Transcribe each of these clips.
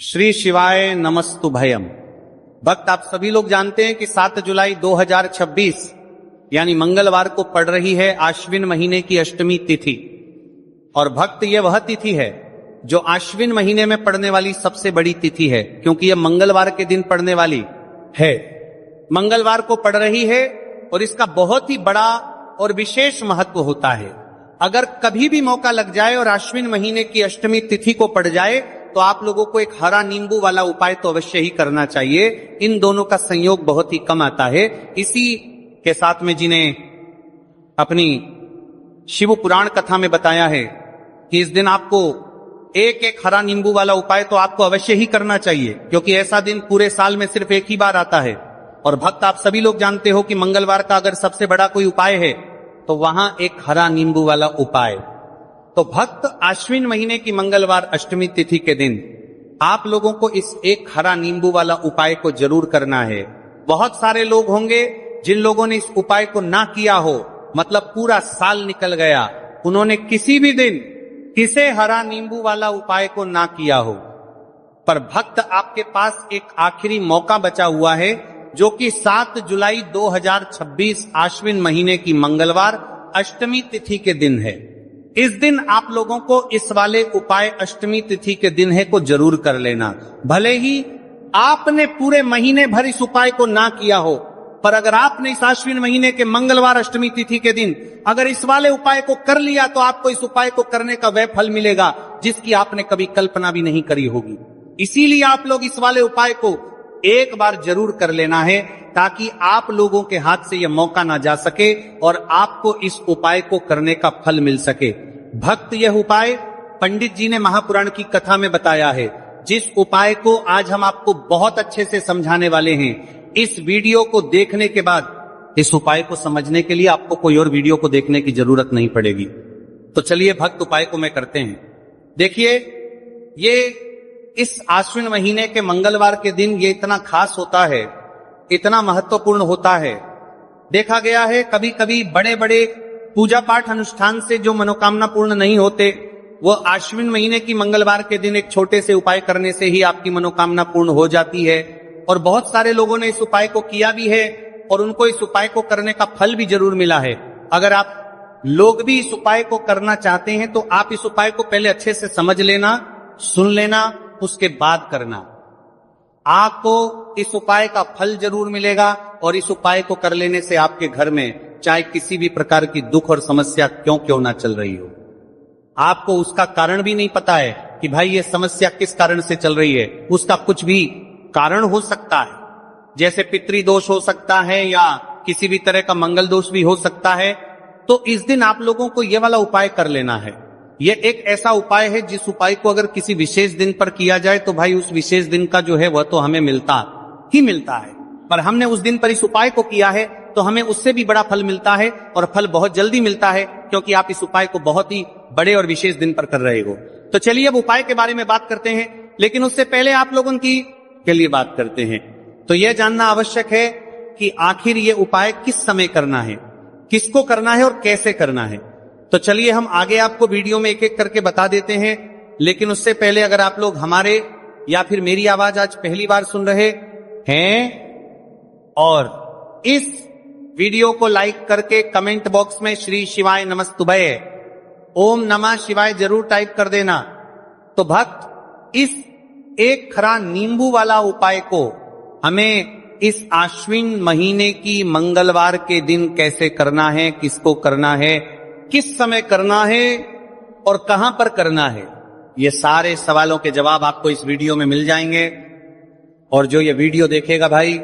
श्री शिवाय नमस्तुभयम। भक्त आप सभी लोग जानते हैं कि 7 जुलाई 2026 यानी मंगलवार को पड़ रही है आश्विन महीने की अष्टमी तिथि। और भक्त ये वह तिथि है जो आश्विन महीने में पड़ने वाली सबसे बड़ी तिथि है, क्योंकि यह मंगलवार के दिन पड़ने वाली है। मंगलवार को पड़ रही है और इसका बहुत ही बड़ा और विशेष महत्व होता है। अगर कभी भी मौका लग जाए और आश्विन महीने की अष्टमी तिथि को पड़ जाए तो आप लोगों को एक हरा नींबू वाला उपाय तो अवश्य ही करना चाहिए। इन दोनों का संयोग बहुत ही कम आता है। इसी के साथ में जिन्हें अपनी शिव पुराण कथा में बताया है कि इस दिन आपको एक एक हरा नींबू वाला उपाय तो आपको अवश्य ही करना चाहिए, क्योंकि ऐसा दिन पूरे साल में सिर्फ एक ही बार आता है। और भक्त आप सभी लोग जानते हो कि मंगलवार का अगर सबसे बड़ा कोई उपाय है तो वहां एक हरा नींबू वाला उपाय। तो भक्त आश्विन महीने की मंगलवार अष्टमी तिथि के दिन आप लोगों को इस एक हरा नींबू वाला उपाय को जरूर करना है। बहुत सारे लोग होंगे जिन लोगों ने इस उपाय को ना किया हो, मतलब पूरा साल निकल गया, उन्होंने किसी भी दिन किसे हरा नींबू वाला उपाय को ना किया हो। पर भक्त आपके पास एक आखिरी मौका बचा हुआ है, जो कि 7 जुलाई 2026 आश्विन महीने की मंगलवार अष्टमी तिथि के दिन है। इस दिन आप लोगों को इस वाले उपाय अष्टमी तिथि के दिन है को जरूर कर लेना। भले ही आपने पूरे महीने भर इस उपाय को ना किया हो, पर अगर आपने इस आश्विन महीने के मंगलवार अष्टमी तिथि के दिन अगर इस वाले उपाय को कर लिया तो आपको इस उपाय को करने का वह फल मिलेगा जिसकी आपने कभी कल्पना भी नहीं करी होगी। इसीलिए आप लोग इस वाले उपाय को एक बार जरूर कर लेना है, ताकि आप लोगों के हाथ से यह मौका ना जा सके और आपको इस उपाय को करने का फल मिल सके। भक्त यह उपाय पंडित जी ने महापुराण की कथा में बताया है, जिस उपाय को आज हम आपको बहुत अच्छे से समझाने वाले हैं। इस वीडियो को देखने के बाद इस उपाय को समझने के लिए आपको कोई और वीडियो को देखने की जरूरत नहीं पड़ेगी। तो चलिए भक्त उपाय को मैं करते हैं। देखिए, ये इस आश्विन महीने के मंगलवार के दिन ये इतना खास होता है, इतना महत्वपूर्ण होता है। देखा गया है कभी कभी बड़े बड़े पूजा पाठ अनुष्ठान से जो मनोकामना पूर्ण नहीं होते, वो आश्विन महीने की मंगलवार के दिन एक छोटे से उपाय करने से ही आपकी मनोकामना पूर्ण हो जाती है। और बहुत सारे लोगों ने इस उपाय को किया भी है और उनको इस उपाय को करने का फल भी जरूर मिला है। अगर आप लोग भी इस उपाय को करना चाहते हैं तो आप इस उपाय को पहले अच्छे से समझ लेना, सुन लेना, उसके बाद करना। आपको इस उपाय का फल जरूर मिलेगा और इस उपाय को कर लेने से आपके घर में चाहे किसी भी प्रकार की दुख और समस्या क्यों ना चल रही हो, आपको उसका कारण भी नहीं पता है कि भाई ये समस्या किस कारण से चल रही है, उसका कुछ भी कारण हो सकता है। जैसे पितृदोष हो सकता है या किसी भी तरह का मंगल दोष भी हो सकता है। तो इस दिन आप लोगों को यह वाला उपाय कर लेना है। यह एक ऐसा उपाय है जिस उपाय को अगर किसी विशेष दिन पर किया जाए तो भाई उस विशेष दिन का जो है वह तो हमें मिलता ही मिलता है, पर हमने उस दिन पर इस उपाय को किया है तो हमें उससे भी बड़ा फल मिलता है, और फल बहुत जल्दी मिलता है, क्योंकि आप इस उपाय को बहुत ही बड़े और विशेष दिन पर कर रहे हो। तो चलिए अब उपाय के बारे में बात करते हैं, लेकिन उससे पहले आप लोगों की के लिए बात करते हैं। तो यह जानना आवश्यक है कि आखिर ये उपाय किस समय करना है, किसको करना है और कैसे करना है। तो चलिए हम आगे आपको वीडियो में एक एक करके बता देते हैं। लेकिन उससे पहले अगर आप लोग हमारे या फिर मेरी आवाज आज पहली बार सुन रहे हैं और इस वीडियो को लाइक करके कमेंट बॉक्स में श्री शिवाय नमस्तुभय ओम नमः शिवाय जरूर टाइप कर देना। तो भक्त इस एक खरा नींबू वाला उपाय को हमें इस आश्विन महीने की मंगलवार के दिन कैसे करना है, किसको करना है, किस समय करना है और कहां पर करना है, ये सारे सवालों के जवाब आपको इस वीडियो में मिल जाएंगे। और जो ये वीडियो देखेगा भाई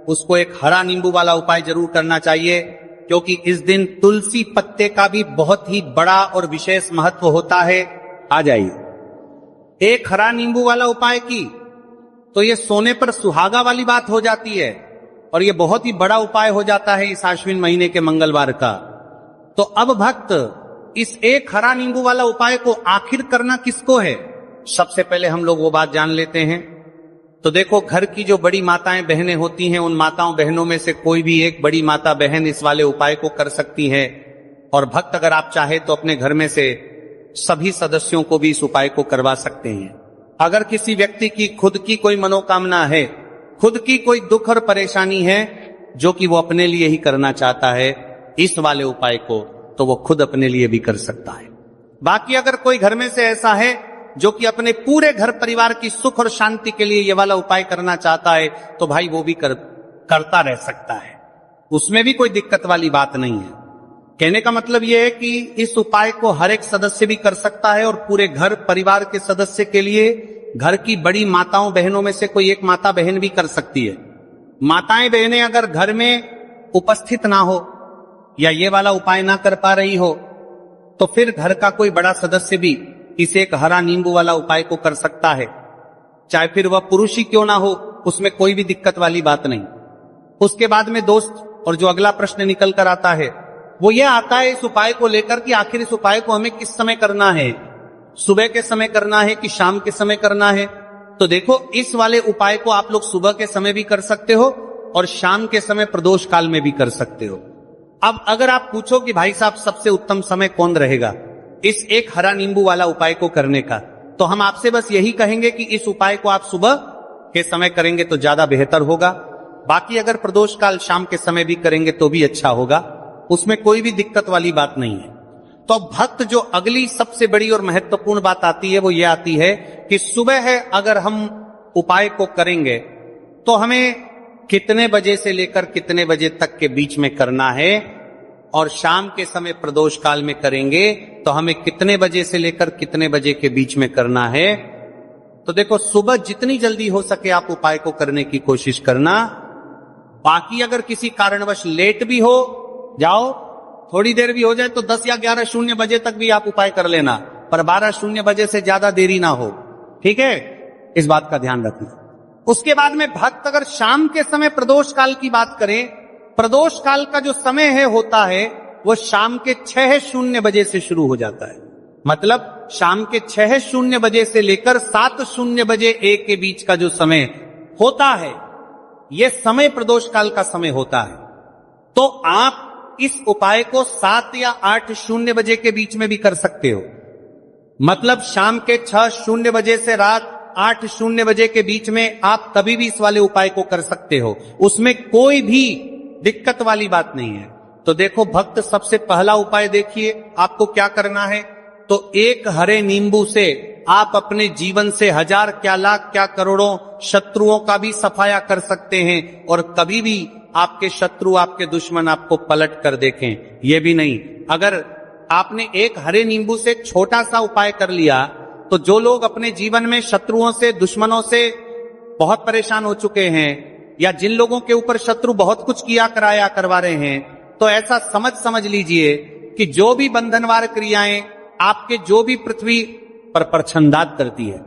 उसको एक हरा नींबू वाला उपाय जरूर करना चाहिए, क्योंकि इस दिन तुलसी पत्ते का भी बहुत ही बड़ा और विशेष महत्व होता है। आ जाइए। एक हरा नींबू वाला उपाय की तो ये सोने पर सुहागा वाली बात हो जाती है, और ये बहुत ही बड़ा उपाय हो जाता है इस आश्विन महीने के मंगलवार का। तो अब भक्त इस एक हरा नींबू वाला उपाय को आखिर करना किसको है, सबसे पहले हम लोग वो बात जान लेते हैं। तो देखो, घर की जो बड़ी माताएं बहनें होती हैं, उन माताओं बहनों में से कोई भी एक बड़ी माता बहन इस वाले उपाय को कर सकती है। और भक्त अगर आप चाहे तो अपने घर में से सभी सदस्यों को भी इस उपाय को करवा सकते हैं। अगर किसी व्यक्ति की खुद की कोई मनोकामना है, खुद की कोई दुख और परेशानी है जो कि वो अपने लिए ही करना चाहता है, इस वाले उपाय को तो वो खुद अपने लिए भी कर सकता है। बाकी अगर कोई घर में से ऐसा है जो कि अपने पूरे घर परिवार की सुख और शांति के लिए ये वाला उपाय करना चाहता है, तो भाई वो भी करता रह सकता है, उसमें भी कोई दिक्कत वाली बात नहीं है। कहने का मतलब यह है कि इस उपाय को हर एक सदस्य भी कर सकता है और पूरे घर परिवार के सदस्य के लिए घर की बड़ी माताओं बहनों में से कोई एक माता बहन भी कर सकती है। माताएं बहनें अगर घर में उपस्थित ना हो या ये वाला उपाय ना कर पा रही हो, तो फिर घर का कोई बड़ा सदस्य भी इस एक हरा नींबू वाला उपाय को कर सकता है, चाहे फिर वह पुरुष ही क्यों ना हो, उसमें कोई भी दिक्कत वाली बात नहीं। उसके बाद में दोस्त, और जो अगला प्रश्न निकल कर आता है वो यह आता है इस उपाय को लेकर कि आखिर इस उपाय को हमें किस समय करना है, सुबह के समय करना है कि शाम के समय करना है। तो देखो, इस वाले उपाय को आप लोग सुबह के समय भी कर सकते हो और शाम के समय प्रदोष काल में भी कर सकते हो। अब अगर आप पूछो कि भाई साहब सबसे उत्तम समय कौन रहेगा इस एक हरा नींबू वाला उपाय को करने का, तो हम आपसे बस यही कहेंगे कि इस उपाय को आप सुबह के समय करेंगे तो ज्यादा बेहतर होगा। बाकी अगर प्रदोष काल शाम के समय भी करेंगे तो भी अच्छा होगा, उसमें कोई भी दिक्कत वाली बात नहीं है। तो भक्त जो अगली सबसे बड़ी और महत्वपूर्ण बात आती है वो ये आती है कि सुबह है अगर हम उपाय को करेंगे तो हमें कितने बजे से लेकर कितने बजे तक के बीच में करना है, और शाम के समय प्रदोष काल में करेंगे तो हमें कितने बजे से लेकर कितने बजे के बीच में करना है। तो देखो, सुबह जितनी जल्दी हो सके आप उपाय को करने की कोशिश करना। बाकी अगर किसी कारणवश लेट भी हो जाओ, थोड़ी देर भी हो जाए तो 10 या 11:00 बजे तक भी आप उपाय कर लेना, पर 12:00 बजे से ज्यादा देरी ना हो, ठीक है, इस बात का ध्यान रखना। उसके बाद में भक्त अगर शाम के समय प्रदोष काल की बात करें, प्रदोष काल का जो समय है होता है वो शाम के 6:00 बजे से शुरू हो जाता है। मतलब शाम के 6:00 बजे से लेकर 7:00 बजे 1 के बीच का जो समय होता है, यह समय प्रदोष काल का समय होता है। तो आप इस उपाय को 7 या 8:00 बजे के बीच में भी कर सकते हो। मतलब शाम के 6:00 बजे से रात 8:00 बजे के बीच में आप कभी भी इस वाले उपाय को कर सकते हो, उसमें कोई भी दिक्कत वाली बात नहीं है। तो देखो भक्त, सबसे पहला उपाय देखिए आपको क्या करना है। तो एक हरे नींबू से आप अपने जीवन से 1000 क्या लाख क्या करोड़ों शत्रुओं का भी सफाया कर सकते हैं, और कभी भी आपके शत्रु आपके दुश्मन आपको पलट कर देखें ये भी नहीं। अगर आपने एक हरे नींबू से छोटा सा उपाय कर लिया तो जो लोग अपने जीवन में शत्रुओं से दुश्मनों से बहुत परेशान हो चुके हैं, या जिन लोगों के ऊपर शत्रु बहुत कुछ किया कराया करवा रहे हैं, तो ऐसा समझ लीजिए कि जो भी बंधनवार क्रियाएं आपके जो भी पृथ्वी पर प्रछंदात करती है,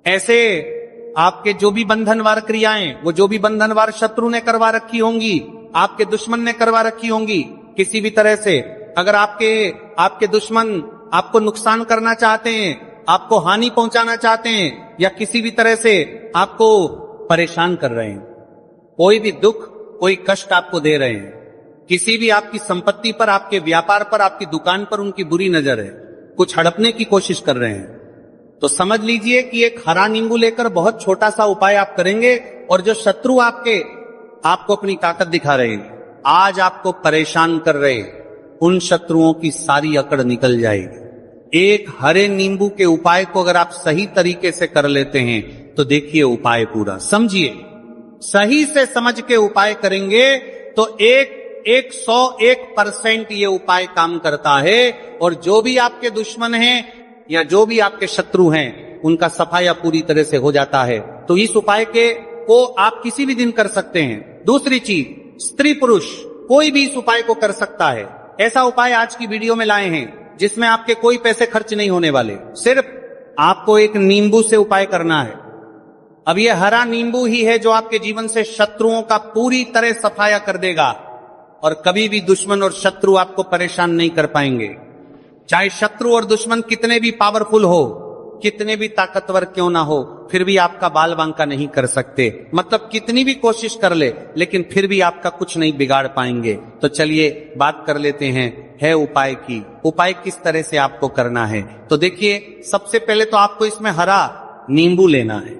ऐसे आपके जो भी बंधनवार क्रियाएं, वो जो भी बंधनवार शत्रु ने करवा रखी होंगी, आपके दुश्मन ने करवा रखी होंगी किसी भी तरह से, अगर आपके दुश्मन आपको नुकसान करना चाहते हैं, आपको हानि पहुंचाना चाहते हैं, या किसी भी तरह से आपको परेशान कर रहे हैं, कोई भी दुख कोई कष्ट आपको दे रहे हैं, किसी भी आपकी संपत्ति पर, आपके व्यापार पर, आपकी दुकान पर उनकी बुरी नजर है, कुछ हड़पने की कोशिश कर रहे हैं, तो समझ लीजिए कि एक हरा नींबू लेकर बहुत छोटा सा उपाय आप करेंगे, और जो शत्रु आपको अपनी ताकत दिखा रहे हैं, आज आपको परेशान कर रहे, उन शत्रुओं की सारी अकड़ निकल जाएगी। एक हरे नींबू के उपाय को अगर आप सही तरीके से कर लेते हैं तो देखिए उपाय पूरा समझिए, सही से समझ के उपाय करेंगे तो 101% ये उपाय काम करता है, और जो भी आपके दुश्मन हैं या जो भी आपके शत्रु हैं उनका सफाया पूरी तरह से हो जाता है। तो इस उपाय को आप किसी भी दिन कर सकते हैं। दूसरी चीज, स्त्री पुरुष कोई भी इस उपाय को कर सकता है। ऐसा उपाय आज की वीडियो में लाए हैं जिसमें आपके कोई पैसे खर्च नहीं होने वाले, सिर्फ आपको एक नींबू से उपाय करना है। अब यह हरा नींबू ही है जो आपके जीवन से शत्रुओं का पूरी तरह सफाया कर देगा, और कभी भी दुश्मन और शत्रु आपको परेशान नहीं कर पाएंगे। चाहे शत्रु और दुश्मन कितने भी पावरफुल हो, कितने भी ताकतवर क्यों ना हो, फिर भी आपका बाल बांका नहीं कर सकते। मतलब कितनी भी कोशिश कर ले, लेकिन फिर भी आपका कुछ नहीं बिगाड़ पाएंगे। तो चलिए बात कर लेते हैं है उपाय की। उपाय किस तरह से आपको करना है, तो देखिए सबसे पहले तो आपको इसमें हरा नींबू लेना है।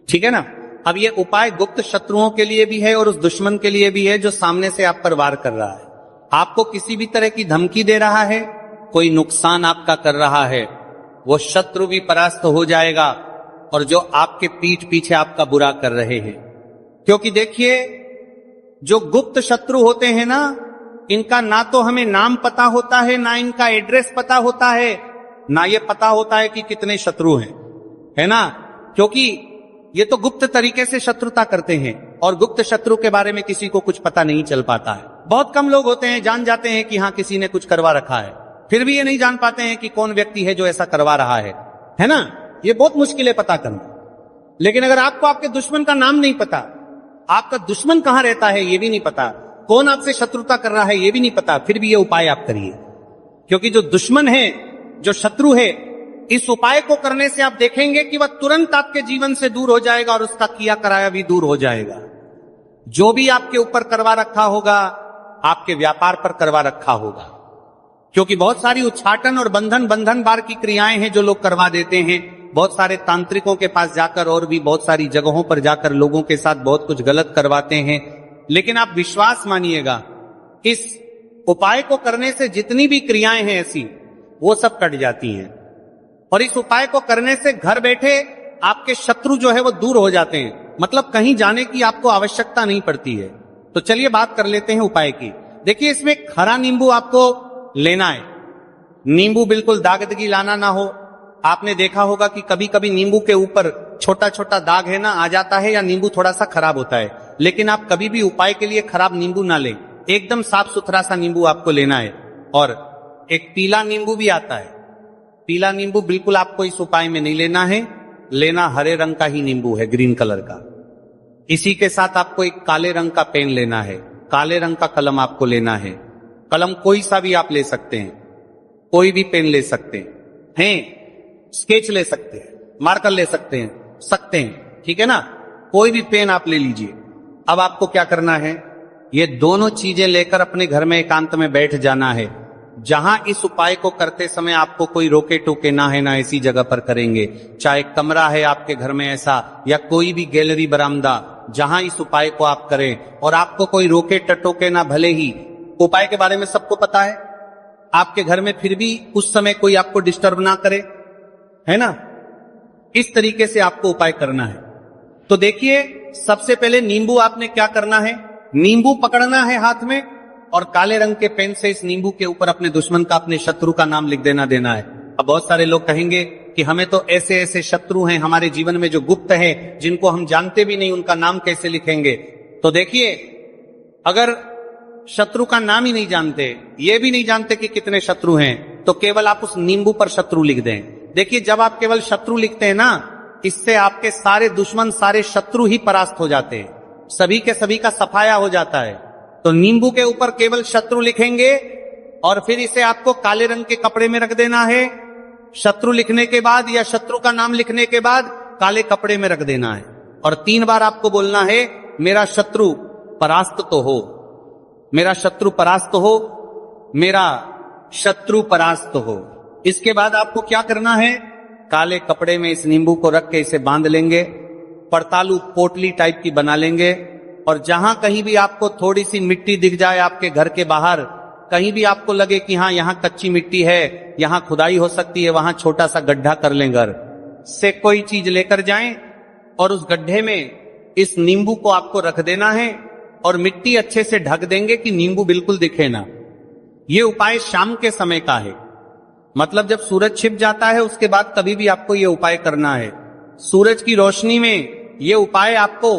ठीक है ना। अब ये उपाय गुप्त शत्रुओं के लिए भी है और उस दुश्मन के लिए भी है जो सामने से आप पर वार कर रहा है, आपको किसी भी तरह की धमकी दे रहा है, कोई नुकसान आपका कर रहा है, वो शत्रु भी परास्त हो जाएगा और जो आपके पीठ पीछे आपका बुरा कर रहे हैं। क्योंकि देखिए, जो गुप्त शत्रु होते हैं ना, इनका ना तो हमें नाम पता होता है, ना इनका एड्रेस पता होता है, ना ये पता होता है कि कितने शत्रु हैं, है ना। क्योंकि ये तो गुप्त तरीके से शत्रुता करते हैं और गुप्त शत्रु के बारे में किसी को कुछ पता नहीं चल पाता है। बहुत कम लोग होते हैं जान जाते हैं कि हाँ किसी ने कुछ करवा रखा है, फिर भी ये नहीं जान पाते हैं कि कौन व्यक्ति है जो ऐसा करवा रहा है ना। ये बहुत मुश्किल है पता करना। लेकिन अगर आपको आपके दुश्मन का नाम नहीं पता, आपका दुश्मन कहां रहता है ये भी नहीं पता, कौन आपसे शत्रुता कर रहा है ये भी नहीं पता, फिर भी ये उपाय आप करिए। क्योंकि जो दुश्मन है, जो शत्रु है, इस उपाय को करने से आप देखेंगे कि वह तुरंत आपके जीवन से दूर हो जाएगा और उसका किया कराया भी दूर हो जाएगा। जो भी आपके ऊपर करवा रखा होगा, आपके व्यापार पर करवा रखा होगा। क्योंकि बहुत सारी उच्चाटन और बंधन बार की क्रियाएं हैं जो लोग करवा देते हैं। बहुत सारे तांत्रिकों के पास जाकर और भी बहुत सारी जगहों पर जाकर लोगों के साथ बहुत कुछ गलत करवाते हैं। लेकिन आप विश्वास मानिएगा, इस उपाय को करने से जितनी भी क्रियाएं हैं ऐसी, वो सब कट जाती हैं। और इस उपाय को करने से घर बैठे आपके शत्रु जो है वो दूर हो जाते हैं। मतलब कहीं जाने की आपको आवश्यकता नहीं पड़ती है। तो चलिए बात कर लेते हैं उपाय की। देखिए, इसमें खरा नींबू आपको लेना है। नींबू बिल्कुल दागदगी लाना ना हो। आपने देखा होगा कि कभी कभी नींबू के ऊपर छोटा छोटा दाग है ना, आ जाता है, या नींबू थोड़ा सा खराब होता है। लेकिन आप कभी भी उपाय के लिए खराब नींबू ना लें, एकदम साफ सुथरा सा नींबू आपको लेना है। और एक पीला नींबू भी आता है, पीला नींबू बिल्कुल आपको इस उपाय में नहीं लेना है, लेना हरे रंग का ही नींबू है, ग्रीन कलर का। इसी के साथ आपको एक काले रंग का पेन लेना है, काले रंग का कलम आपको लेना है। कलम कोई सा भी आप ले सकते हैं, कोई भी पेन ले सकते हैं, स्केच ले सकते हैं, मार्कर ले सकते हैं, ठीक है ना। कोई भी पेन आप ले लीजिए। अब आपको क्या करना है, ये दोनों चीजें लेकर अपने घर में एकांत में बैठ जाना है। जहां इस उपाय को करते समय आपको कोई रोके टोके ना है, ना ऐसी जगह पर करेंगे। चाहे कमरा है आपके घर में ऐसा, या कोई भी गैलरी बरामदा, जहां इस उपाय को आप करें और आपको कोई रोके टटोके ना। भले ही उपाय के बारे में सबको पता है आपके घर में, फिर भी उस समय कोई आपको डिस्टर्ब ना करे, है ना। इस तरीके से आपको उपाय करना है। तो देखिए, सबसे पहले नींबू आपने क्या करना है, नींबू पकड़ना है हाथ में और काले रंग के पेन से इस नींबू के ऊपर अपने दुश्मन का, अपने शत्रु का नाम लिख देना है। अब बहुत सारे लोग कहेंगे कि हमें तो ऐसे ऐसे शत्रु हैं हमारे जीवन में जो गुप्त है, जिनको हम जानते भी नहीं, उनका नाम कैसे लिखेंगे। तो देखिए, अगर शत्रु का नाम ही नहीं जानते, ये भी नहीं जानते कि कितने शत्रु हैं, तो केवल आप उस नींबू पर शत्रु लिख दें। देखिए, जब आप केवल शत्रु लिखते हैं ना, इससे आपके सारे दुश्मन, सारे शत्रु ही परास्त हो जाते हैं, सभी के सभी का सफाया हो जाता है। तो नींबू के ऊपर केवल शत्रु लिखेंगे और फिर इसे आपको काले रंग के कपड़े में रख देना है। शत्रु लिखने के बाद या शत्रु का नाम लिखने के बाद काले कपड़े में रख देना है और 3 बार आपको बोलना है, मेरा शत्रु परास्त तो हो, मेरा शत्रु परास्त हो, मेरा शत्रु परास्त हो। इसके बाद आपको क्या करना है, काले कपड़े में इस नींबू को रख के इसे बांध लेंगे, पड़तालू पोटली टाइप की बना लेंगे। और जहां कहीं भी आपको थोड़ी सी मिट्टी दिख जाए आपके घर के बाहर, कहीं भी आपको लगे कि हाँ यहां कच्ची मिट्टी है, यहां खुदाई हो सकती है, वहां छोटा सा गड्ढा कर लें, घर से कोई चीज लेकर जाएं और उस गड्ढे में इस नींबू को आपको रख देना है और मिट्टी अच्छे से ढक देंगे कि नींबू बिल्कुल दिखे ना। ये उपाय शाम के समय का है, मतलब जब सूरज छिप जाता है उसके बाद कभी भी आपको ये उपाय करना है। सूरज की रोशनी में ये उपाय आपको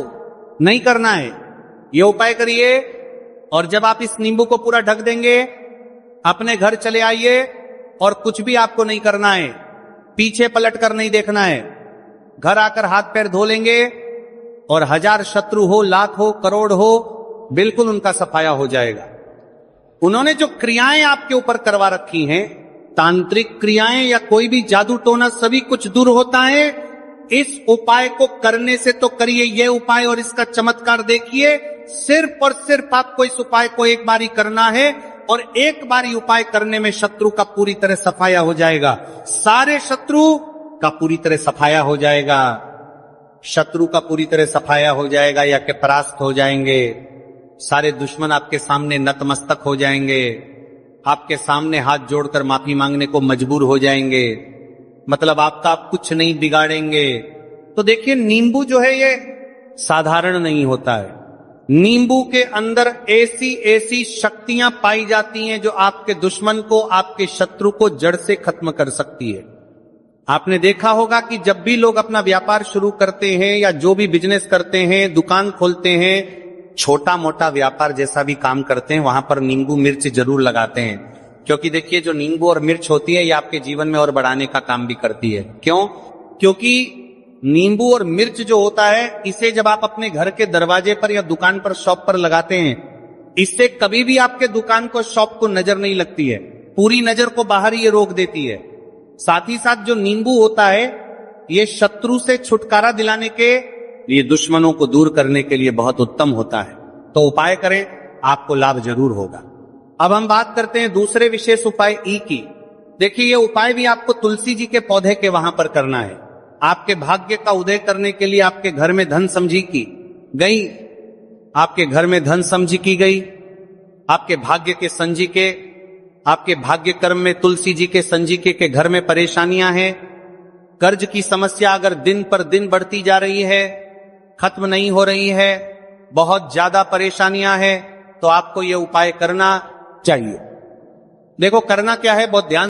नहीं करना है। ये उपाय करिए और जब आप इस नींबू को पूरा ढक देंगे, अपने घर चले आइए और कुछ भी आपको नहीं करना है, पीछे पलट कर नहीं देखना है। घर आकर हाथ पैर धो लेंगे और 1000 शत्रु हो, लाख हो, करोड़ हो, बिल्कुल उनका सफाया हो जाएगा। उन्होंने जो क्रियाएं आपके ऊपर करवा रखी हैं, तांत्रिक क्रियाएं या कोई भी जादू टोना, सभी कुछ दूर होता है। इस उपाय को करने से तो करिए ये उपाय और इसका चमत्कार देखिए। सिर्फ और सिर्फ आपको इस उपाय को एक बार ही करना है और एक बार ही उपाय करने में शत्रु का पूरी तरह सफाया हो जाएगा। सारे शत्रु का पूरी तरह सफाया हो जाएगा, शत्रु का पूरी तरह सफाया हो जाएगा या कि परास्त हो जाएंगे, सारे दुश्मन आपके सामने नतमस्तक हो जाएंगे, आपके सामने हाथ जोड़कर माफी मांगने को मजबूर हो जाएंगे, मतलब आपका आप कुछ नहीं बिगाड़ेंगे। तो देखिए नींबू जो है ये साधारण नहीं होता है, नींबू के अंदर ऐसी ऐसी शक्तियां पाई जाती हैं जो आपके दुश्मन को, आपके शत्रु को जड़ से खत्म कर सकती है। आपने देखा होगा कि जब भी लोग अपना व्यापार शुरू करते हैं या जो भी बिजनेस करते हैं, दुकान खोलते हैं, छोटा मोटा व्यापार जैसा भी काम करते हैं, वहां पर नींबू मिर्च जरूर लगाते हैं। क्योंकि देखिए जो नींबू और मिर्च होती है ये आपके जीवन में और बढ़ाने का काम भी करती है। क्यों? क्योंकि नींबू और मिर्च जो होता है इसे जब आप अपने घर के दरवाजे पर या दुकान पर, शॉप पर लगाते हैं, इससे कभी भी आपके दुकान को, शॉप को नजर नहीं लगती है, पूरी नजर को बाहर ये रोक देती है। साथ ही साथ जो नींबू होता है ये शत्रु से छुटकारा दिलाने के लिए, दुश्मनों को दूर करने के लिए बहुत उत्तम होता है। तो उपाय करें, आपको लाभ जरूर होगा। अब हम बात करते हैं दूसरे विशेष उपाय ई की। देखिए ये उपाय भी आपको तुलसी जी के पौधे के वहां पर करना है। आपके भाग्य का उदय करने के लिए आपके घर में धन समझी की गई, आपके घर में धन समझी की गई, आपके भाग्य के संजी के, आपके भाग्य कर्म में तुलसी जी के संजी के घर में परेशानियां हैं, कर्ज की समस्या अगर दिन पर दिन बढ़ती जा रही है, खत्म नहीं हो रही है, बहुत ज्यादा परेशानियां हैं, तो आपको यह उपाय करना चाहिए। देखो करना क्या है, बहुत ध्यान